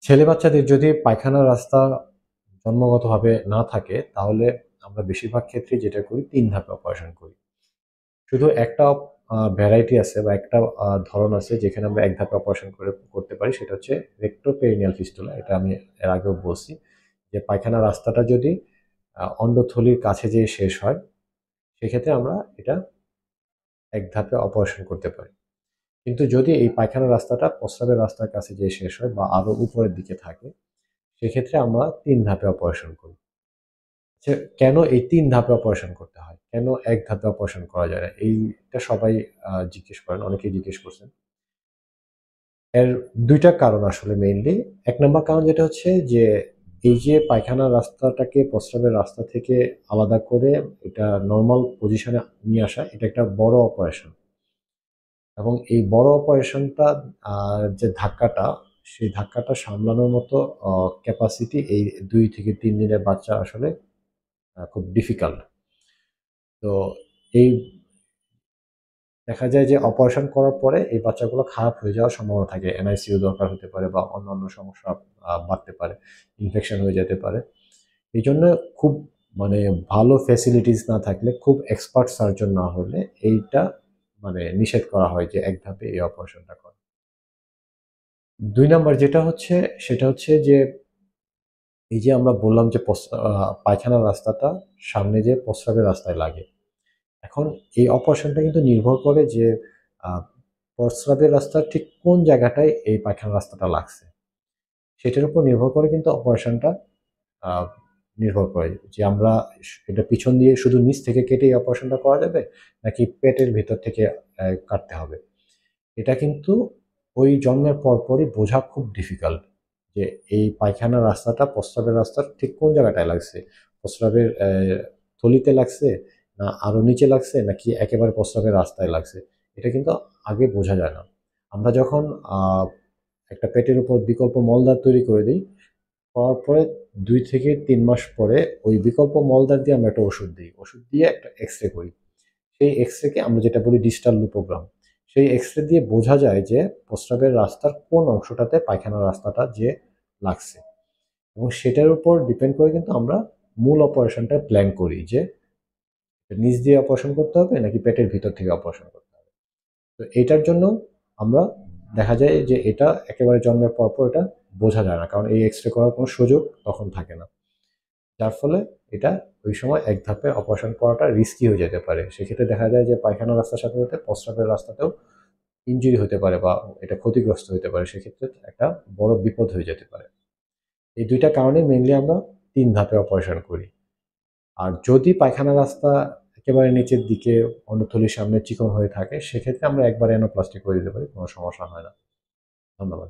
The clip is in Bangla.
ছেলে বাচ্চাদের যদি পায়খানার রাস্তা জন্মগতভাবে না থাকে তাহলে আমরা বেশিরভাগ ক্ষেত্রে যেটা করি ৩ ধাপে অপারেশন করি। শুধু একটা ভ্যারাইটি আছে বা একটা ধরন আছে যেখানে আমরা ১ ধাপে অপারেশন করতে পারি, সেটা হচ্ছে রেক্টোপেরিনিয়াল ফিস্টুলা। এটা আমি এর আগেও বলছি যে পায়খানার রাস্তাটা যদি অন্ডথলির কাছে যেয়ে শেষ হয়, সেক্ষেত্রে আমরা এটা ১ ধাপে অপারেশন করতে পারি। কিন্তু যদি এই পায়খানার রাস্তাটা প্রস্রাবের রাস্তার কাছে যেয়ে শেষ হয় বা আরো উপরের দিকে থাকে, সেক্ষেত্রে আমরা ৩ ধাপে অপারেশন করি। আচ্ছা, কেন এই ৩ ধাপে অপারেশন করতে হয়? কেন ১ ধাপে অপারেশন করা যায় না? এইটা সবাই জিজ্ঞেস করেন, অনেকেই জিজ্ঞেস করছেন। এর ২ টা কারণ আসলে মেইনলি। ১ নাম্বার কারণ যেটা হচ্ছে যে, এই যে পায়খানার রাস্তাটাকে প্রস্রাবের রাস্তা থেকে আলাদা করে এটা নরমাল পজিশনে নিয়ে আসা, এটা একটা বড় অপারেশন। এবং এই বড় অপারেশনটা যে ধাক্কাটা, সেই ধাক্কাটা সামলানোর মতো অ ক্যাপাসিটি এই ২ থেকে ৩ দিনের বাচ্চা আসলে খুব ডিফিকাল্ট। তো এই দেখা যায় যে অপারেশন করার পরে এই বাচ্চাগুলো খারাপ হয়ে যাওয়ার সম্ভাবনা থাকে। এনআইসিইউ দরকার হতে পারে বা অন্যান্য সমস্যা বাড়তে পারে। ইনফেকশন হয়ে যেতে পারে। এইজন্য খুব মানে ভালো ফ্যাসিলিটিস না থাকলে, খুব এক্সপার্ট সার্জন না হলে এইটা মানে নিষেধ করা হয় যে ১ ধাপে এই অপারেশনটা করা। ২ নাম্বার যেটা হচ্ছে সেটা হচ্ছে যে, এই যে আমরা বললাম যে পায়খানার রাস্তাটা সামনে যেয়ে প্রস্রাবের রাস্তায় লাগে। এখন এই অপারেশনটা কিন্তু নির্ভর করে যে আ প্রস্রাবের রাস্তার ঠিক কোন জায়গাটায় এই পায়খানার রাস্তাটা লাগছে। সেটার উপর নির্ভর করে কিন্তু অপারেশনটা আ নির্ভর করে যে আমরা এটা পিছন দিয়ে শুধু নিচ থেকে কেটে এই অপারেশনটা করা যাবে, নাকি পেটের ভেতর থেকে কাটতে হবে। এটা কিন্তু ওই জন্মের পরপরই বোঝা খুব ডিফিকাল্ট যে এই পায়খানার রাস্তাটা প্রস্রাবের রাস্তার ঠিক কোন জায়গাটায় লাগছে। প্রস্রাবের থলিতে লাগছে, না আরো নিচে লাগছে, নাকি একেবারে প্রস্রাবের রাস্তায় লাগছে। এটা কিন্তু আগে বোঝা যায় না। আমরা যখন আ একটা পেটের উপর বিকল্প মলদ্বার তৈরি করে দেই, করার পরে ২ থেকে ৩ মাস পরে ওই বিকল্প মলদ্বার দিয়ে আমরা একটা ওষুধ দিই। ওষুধ দিয়ে একটা এক্স-রে করি। সেই এক্স-রেকে আমরা যেটা বলি ডিজিটাল লুপোগ্রাম। সেই এক্স-রে দিয়ে বোঝা যায় যে প্রস্রাবের রাস্তার কোন অংশটাতে পায়খানার রাস্তাটা যেয়ে লাগছে। এবং সেটার উপর ডিপেন্ড করে কিন্তু আমরা মূল অপারেশনটা প্ল্যান করি যে নিচ দিয়ে অপারেশন করতে হবে নাকি পেটের ভিতর থেকে অপারেশন করতে হবে। তো এইটার জন্য আমরা দেখা যায় যে এটা একেবারে জন্মের পরপর এটা বোঝা যায় না। কারণ এই এক্স-রে করার কোনো সুযোগ তখন থাকে না। যার ফলে এটা ওই সময় ১ ধাপে অপারেশন করাটা রিস্কি হয়ে যেতে পারে। সেক্ষেত্রে দেখা যায় যে পায়খানার রাস্তার সাথে, সাথে প্রস্রাবের রাস্তাতেও ইনজুরি হতে পারে বা এটা ক্ষতিগ্রস্ত হতে পারে। সেক্ষেত্রে একটা বড় বিপদ হয়ে যেতে পারে। এই ২ টা কারণে মেইনলি আমরা ৩ ধাপে অপারেশন করি। আর যদি পায়খানার রাস্তা একেবারে নিচের দিকে অন্ডথলির সামনে চিকন হয়ে থাকে, সেক্ষেত্রে আমরা একবারে অ্যানোপ্লাস্টি করে দিতে পারি। কোনো সমস্যা হয় না। ধন্যবাদ।